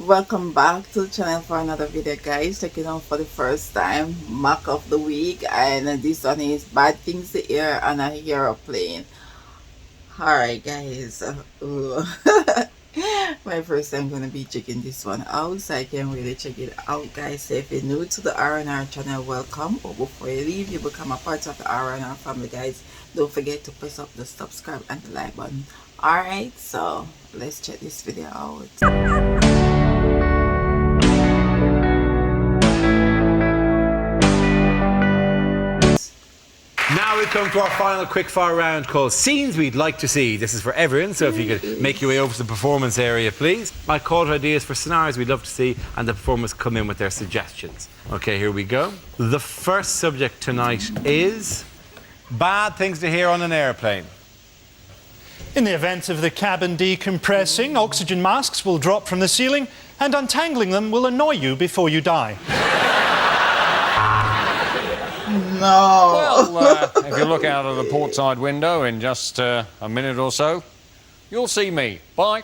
Welcome back to the channel for another video, guys. Checking out for the first time, Mac of the week, and this one is Bad Things to Hear on a Aeroplane. Alright, guys. My first time gonna be checking this one out, so I can really check it out, guys. So if you're new to the R&R channel, welcome. But before you leave, you become a part of the R&R family, guys. Don't forget to press up the subscribe and the like button. Alright, so let's check this video out. Now we come to our final quickfire round called Scenes We'd Like to See. This is for everyone, so if you could make your way over to the performance area, please. I called ideas for scenarios we'd love to see, and the performers come in with their suggestions. Okay, here we go. The first subject tonight is bad things to hear on an airplane. In the event of the cabin decompressing, oxygen masks will drop from the ceiling, and untangling them will annoy you before you die. No. Well, if you look out of the port side window in just a minute or so, you'll see me. Bye.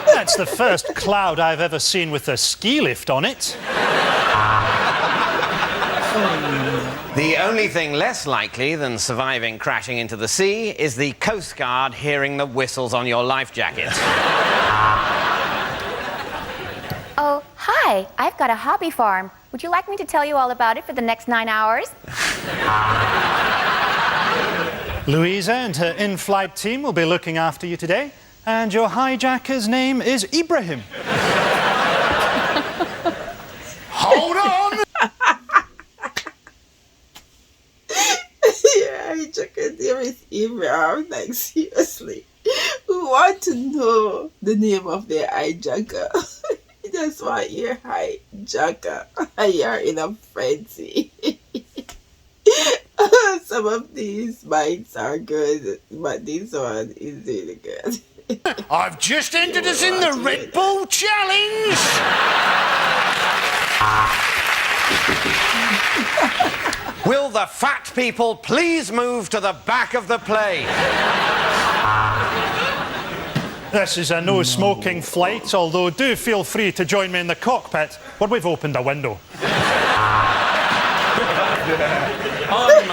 That's the first cloud I've ever seen with a ski lift on it. The only thing less likely than surviving crashing into the sea is the Coast Guard hearing the whistles on your life jacket. Oh, hi. I've got a hobby farm. Would you like me to tell you all about it for the next 9 hours? Louisa and her in-flight team will be looking after you today, and your hijacker's name is Ibrahim. Hold on! Yeah, I check it. There is Ibrahim. Like, seriously. We want to know the name of their hijacker. That's why you're hijacker. You're in a frenzy. Some of these bites are good, but this one is really good. I've just entered us in the Red Bull Challenge! Will the fat people please move to the back of the plane? This is a no-smoking flight, although do feel free to join me in the cockpit, where we've opened a window.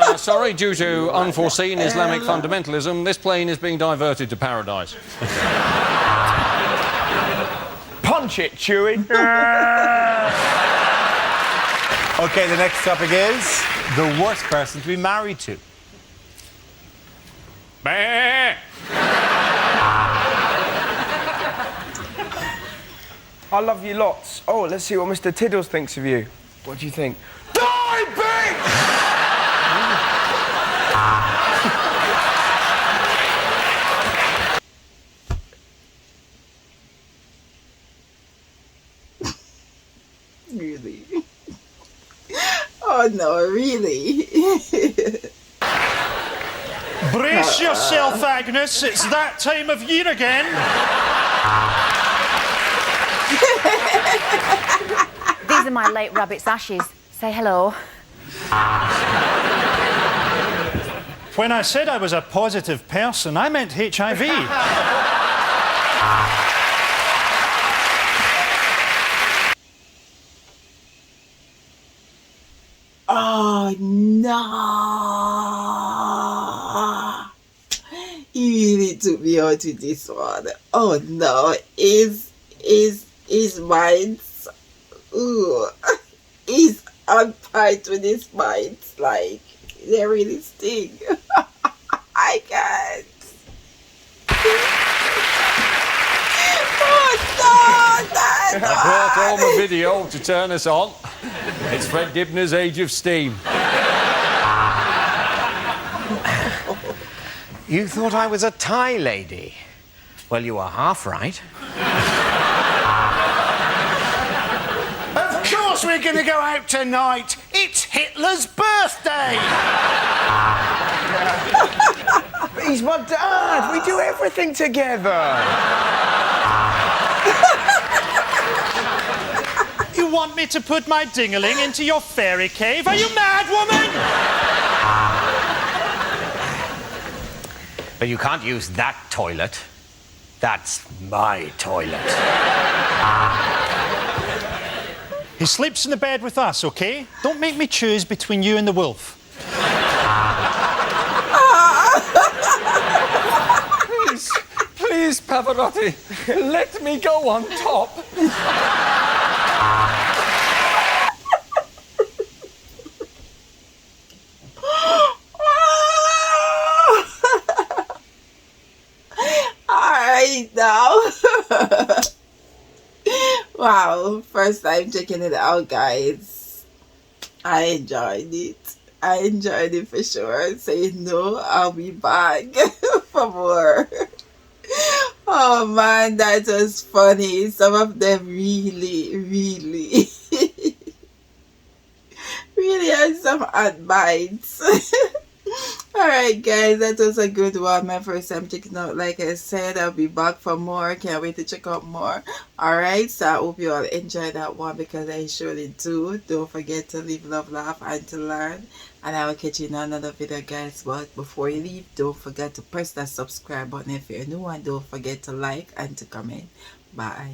I'm sorry, due to unforeseen Islamic fundamentalism, this plane is being diverted to paradise. Punch it, Chewie. Okay, the next topic is the worst person to be married to. Bah! I love you lots. Oh, let's see what Mr. Tiddles thinks of you. What do you think? Die, bitch! Really? Oh no, really? Brace yourself, Agnes. It's that time of year again. These are my late rabbit's ashes. Say hello. When I said I was a positive person, I meant HIV. Oh no! You really took me out with this one. Oh no! Is mine? Ooh, is on point with his bites. Like, they really sting. I can't. Oh no! I brought home a video to turn us on. It's Fred Dibner's Age of Steam. You thought I was a Thai lady? Well, you are half right. Of course we're going to go out tonight. It's Hitler's birthday. He's my dad. We do everything together. You want me to put my ding-a-ling into your fairy cave? Are you mad, woman? But you can't use that toilet. That's my toilet. He sleeps in the bed with us, OK? Don't make me choose between you and the wolf. Please, Pavarotti, let me go on top. Alright now. Wow, first time checking it out, guys. I enjoyed it. I enjoyed it for sure. So you know I'll be back for more. Oh man, that was funny. Some of them really, really, really had some hot bites. Alright guys, that was a good one. My first time checking out. Like I said, I'll be back for more. Can't wait to check out more. Alright, so I hope you all enjoyed that one because I surely do. Don't forget to leave love, laugh, and to learn. And I will catch you in another video, guys. But before you leave, don't forget to press that subscribe button if you're new, and don't forget to like and to comment. Bye.